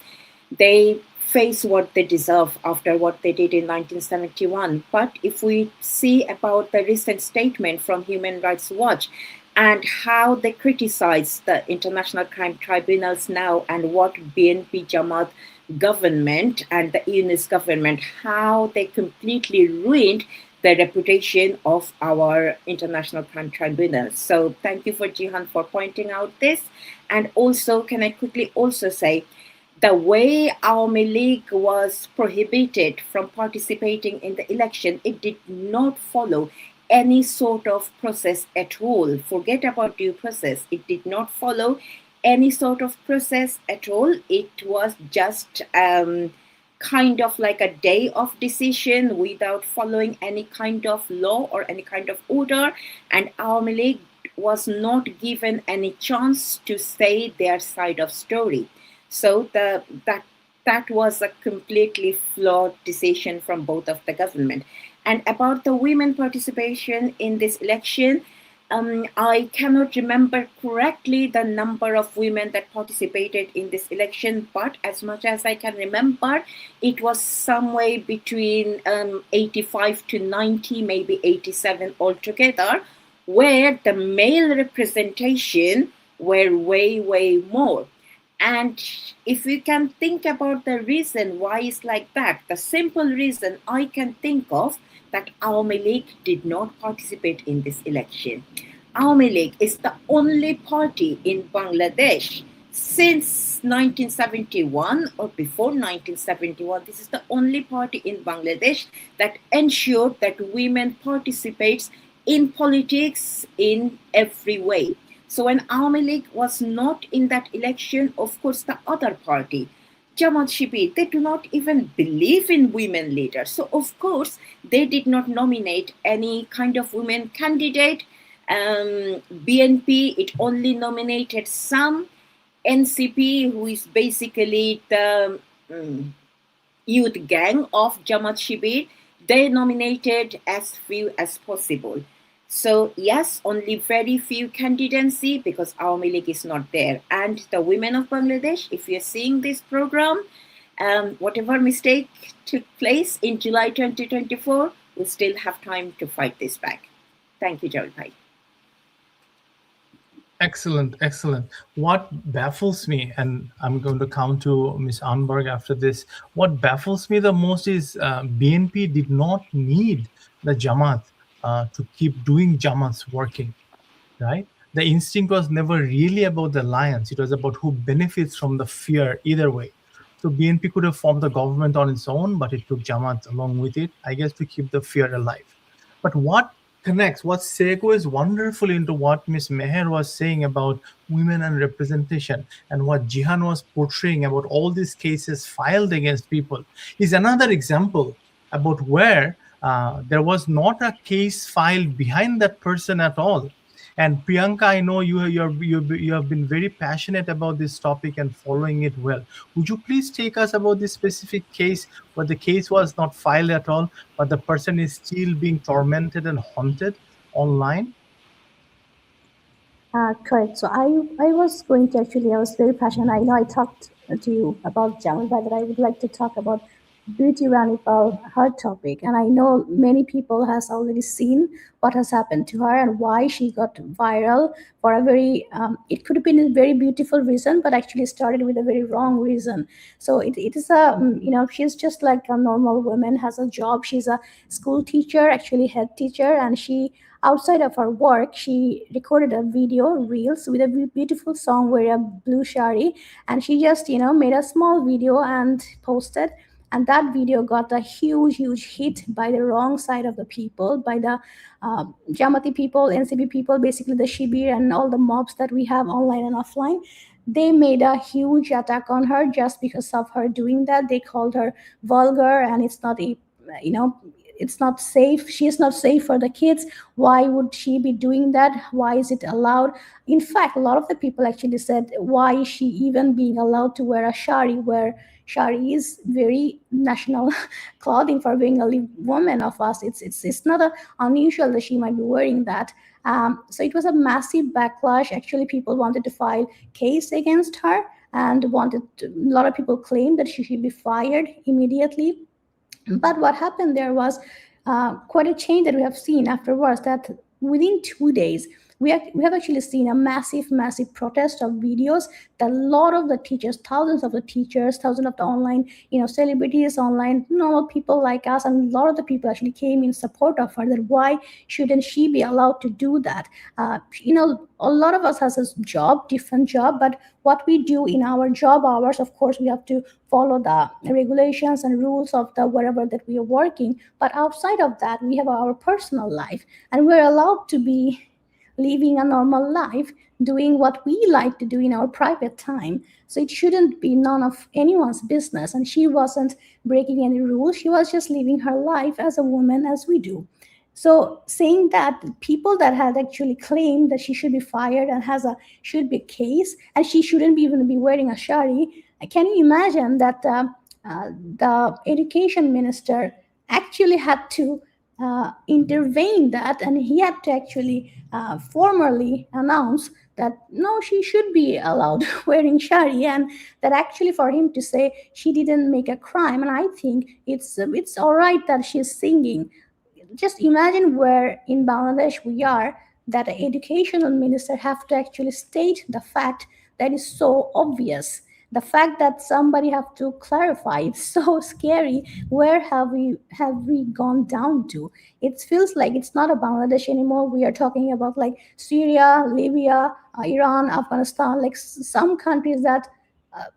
they face what they deserve after what they did in 1971. But if we see about the recent statement from Human Rights Watch and how they criticize the international crime tribunals now and what BNP Jamaat government and the Yunus government, how they completely ruined the reputation of our international crime tribunals. So thank you for Jihan for pointing out this. And also, can I quickly also say, the way Awami League was prohibited from participating in the election, it did not follow any sort of process at all. Forget about due process. It did not follow any sort of process at all. It was just kind of like a day of decision without following any kind of law or any kind of order. And Awami League was not given any chance to say their side of story. So that was a completely flawed decision from both of the government. And about the women participation in this election, I cannot remember correctly the number of women that participated in this election, but as much as I can remember, it was somewhere between 85 to 90, maybe 87 altogether, where the male representation were way more. And if we can think about the reason why it's like that, the simple reason I can think of that Awami League did not participate in this election. Awami League is the only party in Bangladesh since 1971 or before 1971. This is the only party in Bangladesh that ensured that women participates in politics in every way. So when Awami League was not in that election, of course, the other party, Jamaat Shibir, they do not even believe in women leaders. So of course, they did not nominate any kind of women candidate. BNP, it only nominated some. NCP, who is basically the youth gang of Jamaat Shibir, they nominated as few as possible. So yes, only very few candidacy because Awami League is not there. And the women of Bangladesh, if you're seeing this program, whatever mistake took place in July 2024, we still have time to fight this back. Thank you, Javed Bhai. Excellent. What baffles me, and I'm going to come to Ms. Anberg after this, what baffles me the most is BNP did not need the Jamaat to keep doing Jamaat's working, right? The instinct was never really about the alliance. It was about who benefits from the fear either way. So BNP could have formed the government on its own, but it took Jamaat along with it, I guess, to keep the fear alive. But what segues wonderfully into what Ms. Meher was saying about women and representation and what Jihan was portraying about all these cases filed against people is another example about where there was not a case filed behind that person at all. And Priyanka, I know you have been very passionate about this topic and following it well. Would you please take us about this specific case where the case was not filed at all, but the person is still being tormented and haunted online? Correct. So I was going to actually, I was very passionate. I know I talked to you about Jamal, but I would like to talk about Beauty Ranipal, her topic. And I know many people has already seen what has happened to her and why she got viral for a very, it could have been a very beautiful reason, but actually started with a very wrong reason. So it is a, she's just like a normal woman, has a job. She's a school teacher, actually head teacher, and she, outside of her work, she recorded a video, reels, with a beautiful song, wear a blue shari, and she just, made a small video and posted. And that video got a huge hit by the wrong side of the people, by the Jamati people, NCB people, basically the Shibir and all the mobs that we have online and offline. They made a huge attack on her just because of her doing that. They called her vulgar, and it's not it's not safe. She is not safe for the kids. Why would she be doing that? Why is it allowed? In fact, a lot of the people actually said, why is she even being allowed to wear a shari, where shari is very national clothing for Bengali women of us. It's not unusual that she might be wearing that. So it was a massive backlash. Actually, people wanted to file case against her and a lot of people claimed that she should be fired immediately. But what happened there was quite a change that we have seen afterwards, that within 2 days, we have actually seen a massive protest of videos that a lot of the teachers, thousands of the teachers, thousands of the online, celebrities, online, normal people like us, and a lot of the people actually came in support of her, that why shouldn't she be allowed to do that? A lot of us has a job, different job, but what we do in our job hours, of course, we have to follow the regulations and rules of the wherever that we are working. But outside of that, we have our personal life, and we're allowed to be living a normal life, doing what we like to do in our private time. So it shouldn't be none of anyone's business. And she wasn't breaking any rules. She was just living her life as a woman, as we do. So saying that, people that had actually claimed that she should be fired and should be a case, and she shouldn't even be wearing a shari, can you imagine that the education minister actually had to intervene that, and he had to actually formally announce that no, she should be allowed wearing shari, and that actually for him to say she didn't make a crime. And I think it's all right that she's singing. Just imagine where in Bangladesh we are, that the educational minister have to actually state the fact that is so obvious. The fact that somebody have to clarify, it's so scary. Where have we gone down to? It feels like it's not a Bangladesh anymore. We are talking about like Syria, Libya, Iran, Afghanistan, like some countries that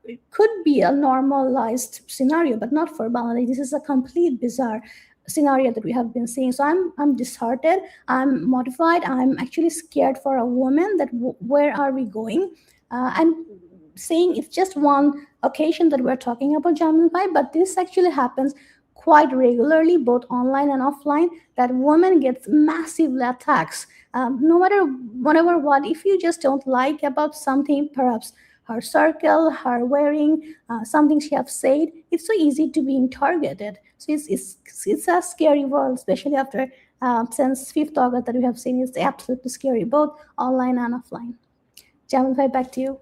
it could be a normalized scenario, but not for Bangladesh. This is a complete bizarre scenario that we have been seeing. So I'm disheartened, I'm mortified, I'm actually scared for a woman that where are we going? And saying it's just one occasion that we're talking about, Jamil Bhai, but this actually happens quite regularly, both online and offline, that woman gets massive attacks. No matter whatever what, if you just don't like about something, perhaps her circle, her wearing, something she have said, it's so easy to being targeted. So it's a scary world, especially after since 5th August that we have seen. It's absolutely scary, both online and offline. Jamil Bhai, back to you.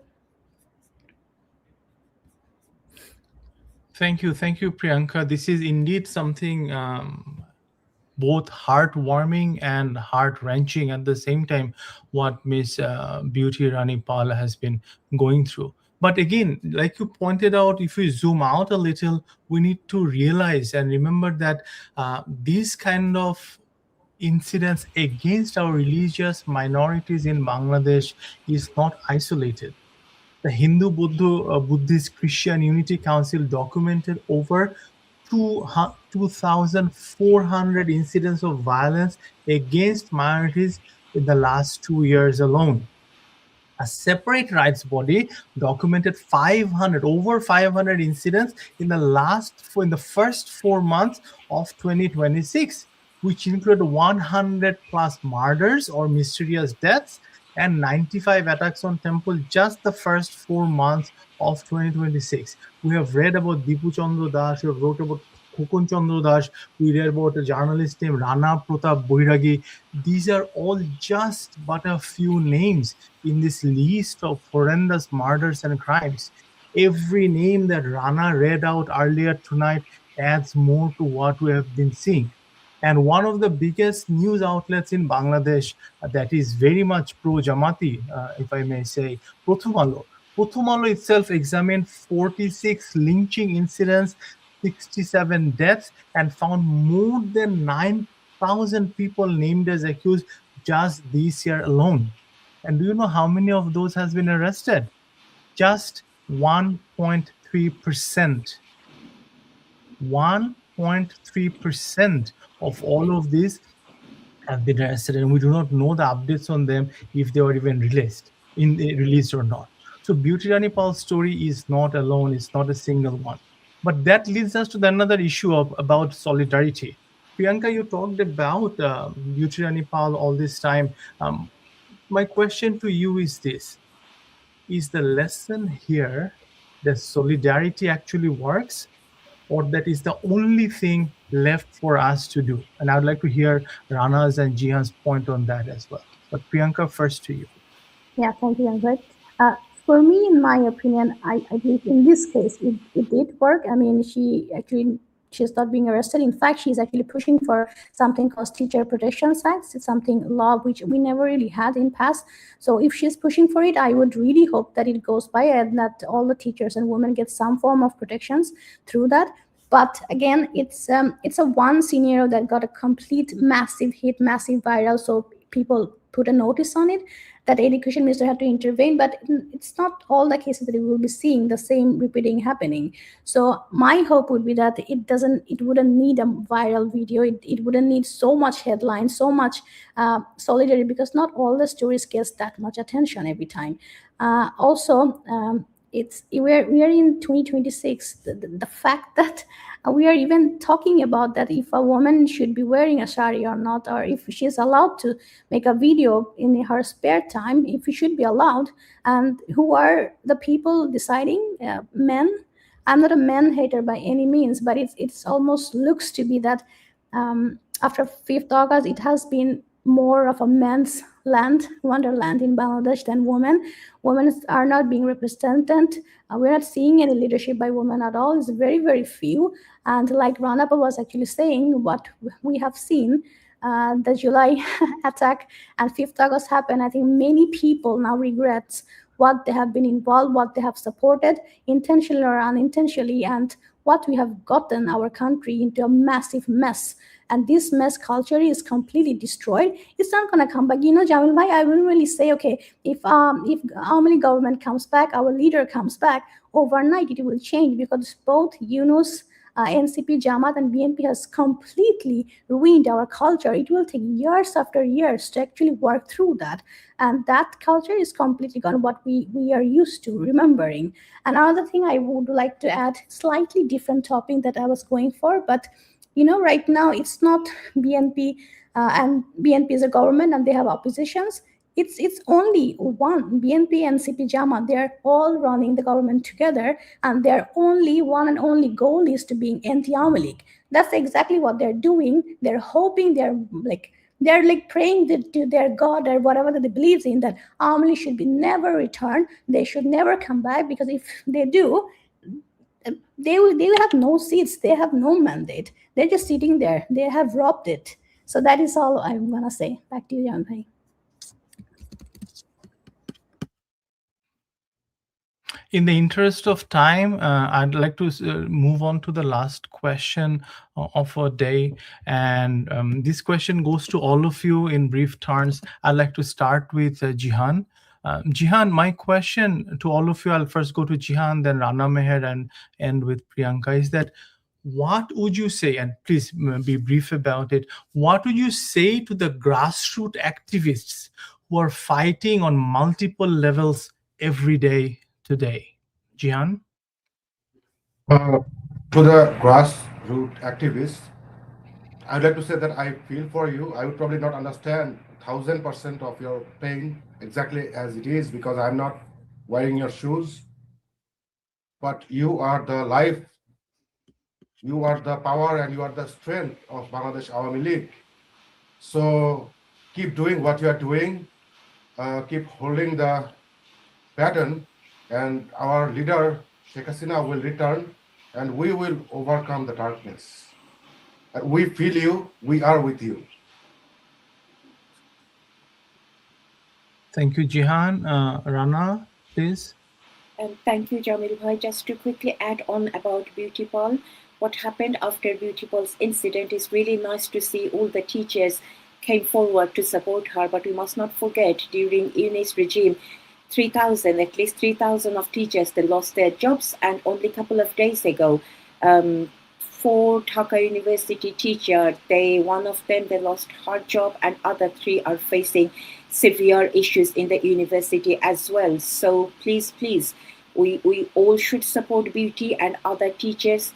Thank you, Priyanka. This is indeed something both heartwarming and heart-wrenching at the same time, what Miss Beauty Rani Pal has been going through. But again, like you pointed out, if we zoom out a little, we need to realize and remember that these kind of incidents against our religious minorities in Bangladesh is not isolated. The Hindu, Buddhist, Christian Unity Council documented over 2,400 incidents of violence against minorities in the last 2 years alone. A separate rights body documented over 500 incidents in the first 4 months of 2026, which include 100 plus murders or mysterious deaths and 95 attacks on temple just the first 4 months of 2026. We have read about Dipu Chandra Das, we have wrote about Khokon Chandra Das, we read about a journalist named Rana Pratap Boiragi. These are all just but a few names in this list of horrendous murders and crimes. Every name that Rana read out earlier tonight adds more to what we have been seeing. And one of the biggest news outlets in Bangladesh that is very much pro-Jamati, if I may say, Prothom Alo. Prothom Alo itself examined 46 lynching incidents, 67 deaths, and found more than 9,000 people named as accused just this year alone. And do you know how many of those has been arrested? Just 1.3%. 1.3% of all of these have been arrested, and we do not know the updates on them if they were even released or not. So Beauty Rani Pal's story is not alone, it's not a single one. But that leads us to another issue about solidarity. Priyanka, you talked about Beauty Rani Pal all this time. My question to you is this: is the lesson here that solidarity actually works, or that is the only thing left for us to do? And I'd like to hear Rana's and Jihan's point on that as well. But Priyanka, first to you. Yeah, thank you, Angad. For me, in my opinion, I believe in this case, it did work. I mean, she's not being arrested. In fact, she's actually pushing for something called Teacher Protection Acts. It's something law which we never really had in past. So if she's pushing for it, I would really hope that it goes by and that all the teachers and women get some form of protections through that. But again, it's a one scenario that got a complete massive hit, massive viral. So people put a notice on it that education minister had to intervene, but it's not all the cases that we will be seeing the same repeating happening. So my hope would be that it wouldn't need a viral video. It wouldn't need so much headlines, so much solidarity, because not all the stories get that much attention every time. We are in 2026. The fact that we are even talking about that if a woman should be wearing a sari or not, or if she is allowed to make a video in her spare time, if she should be allowed, and who are the people deciding? Men. I'm not a man hater by any means, but it's almost looks to be that after 5th August, it has been more of a man's wonderland in Bangladesh than women. Women are not being represented. We're not seeing any leadership by women at all. It's very, very few. And like Ranapa was actually saying, what we have seen, the July attack and 5th August happened, I think many people now regrets what they have been involved, what they have supported, intentionally or unintentionally, and what we have gotten our country into a massive mess. And this mess culture is completely destroyed. It's not going to come back. Jamil Bhai, I wouldn't really say, okay, if Awami government comes back, our leader comes back, overnight it will change, because both Yunus, NCP, Jamaat, and BNP has completely ruined our culture. It will take years after years to actually work through that. And that culture is completely gone, what we are used to remembering. And another thing I would like to add, slightly different topic that I was going for, but right now it's not BNP, and BNP is a government and they have oppositions. It's only one, BNP and CP Jama. They're all running the government together, and their only one and only goal is to be anti-Awami League. That's exactly what they're doing. They're hoping, they're praying to their God or whatever that they believe in, that Awami League should be never returned. They should never come back, because if they do, they will have no seats. They have no mandate. They're just sitting there. They have robbed it. So that is all I'm gonna say. Back to you, Jan Bhai. In the interest of time, I'd like to move on to the last question of our day. And this question goes to all of you in brief turns. I'd like to start with Jihan. Jihan, my question to all of you, I'll first go to Jihan, then Rana Meher, and end with Priyanka, is that what would you say, and please be brief about it, what would you say to the grassroots activists who are fighting on multiple levels every day today? Jihan? To the grassroots activists, I'd like to say that I feel for you. I would probably not understand 1000% of your pain exactly as it is, because I'm not wearing your shoes. But you are the life, you are the power, and you are the strength of Bangladesh Awami League. So keep doing what you are doing. Keep holding the pattern, and our leader Sheikh Hasina will return, and we will overcome the darkness. We feel you. We are with you. Thank you, Jihan. Rana, please. Thank you, Jamil Bhai. Just to quickly add on about Beauty Ball, what happened after Beauty Ball's incident is really nice to see all the teachers came forward to support her. But we must not forget, during Yunus regime, at least 3,000 of teachers, they lost their jobs. And only a couple of days ago, 4 Dhaka University teachers, one of them, they lost her job, and other 3 are facing severe issues in the university as well. So please, we all should support Beauty and other teachers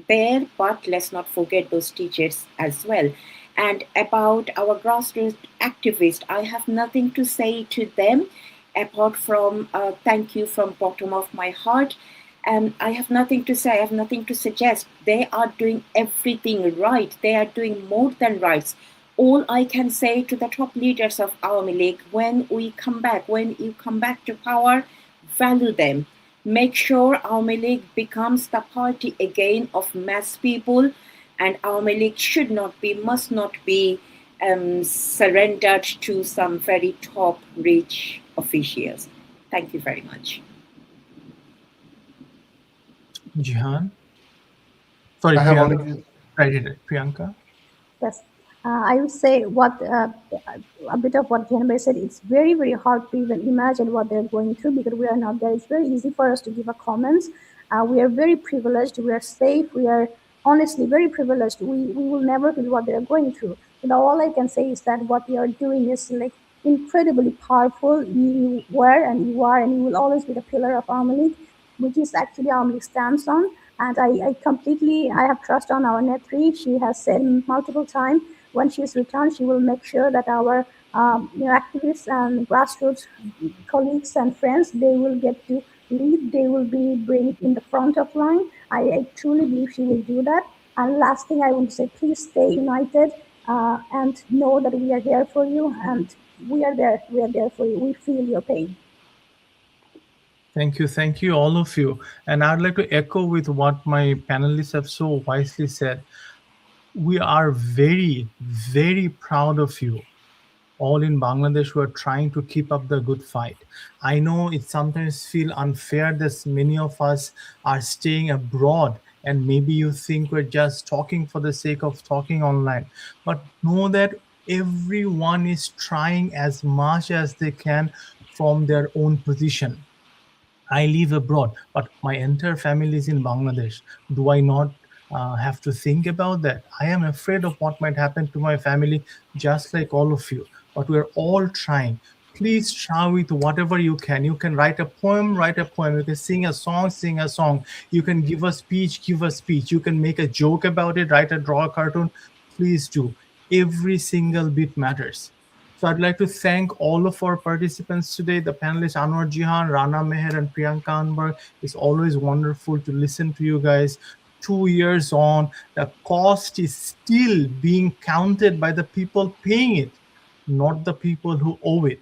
there, but let's not forget those teachers as well. And about our grassroots activists, I have nothing to say to them apart from thank you from bottom of my heart. I have nothing to say, I have nothing to suggest. They are doing everything right. They are doing more than right. All I can say to the top leaders of Awami League, when you come back to power, value them. Make sure Awami League becomes the party again of mass people, and Awami League must not be surrendered to some very top rich officials. Thank you very much. Jihan? Sorry, I have Priyanka. only Right, Priyanka? Yes. I would say a bit of what Janbhai said. It's very, very hard to even imagine what they're going through, because we are not there. It's very easy for us to give a comments. We are very privileged. We are safe. We are honestly very privileged. We will never feel what they're going through. All I can say is that what you are doing is like incredibly powerful. You were and you are and you will always be the pillar of Awami League, which is actually Awami League stands on. And I have trust on our Netri. She has said multiple times, when she's returned, she will make sure that our activists and grassroots colleagues and friends, they will get to lead. They will be bring in the front of line. I truly believe she will do that. And last thing I want to say, please stay united. and know that we are there for you, and we are there for you. We feel your pain. Thank you, all of you. And I'd like to echo with what my panelists have so wisely said. We are very, very proud of you, all in Bangladesh who are trying to keep up the good fight. I know it sometimes feels unfair that many of us are staying abroad, and maybe you think we're just talking for the sake of talking online. But know that everyone is trying as much as they can from their own position. I live abroad, but my entire family is in Bangladesh. Do I not have to think about that? I am afraid of what might happen to my family, just like all of you. But we're all trying. Please try with whatever you can. You can write a poem, write a poem. You can sing a song, sing a song. You can give a speech, give a speech. You can make a joke about it, draw a cartoon. Please do. Every single bit matters. So I'd like to thank all of our participants today, the panelists Anwar Jihan, Rana Meher, and Priyanka Anbar. It's always wonderful to listen to you guys. 2 years on, the cost is still being counted by the people paying it, not the people who owe it.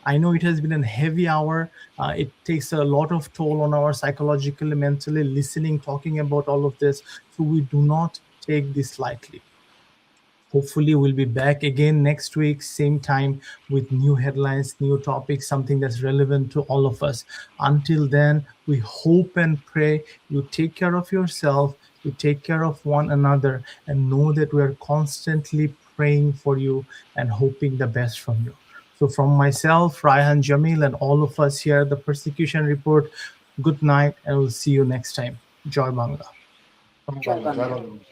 I know it has been a heavy hour. It takes a lot of toll on our psychologically, mentally, listening, talking about all of this. So we do not take this lightly. Hopefully, we'll be back again next week, same time, with new headlines, new topics, something that's relevant to all of us. Until then, we hope and pray you take care of yourself, you take care of one another, and know that we are constantly praying for you and hoping the best from you. So from myself, Raihan Jamil, and all of us here at the Persecution Report, good night, and we'll see you next time. Joy Bangla. Joy Bangla. Bye.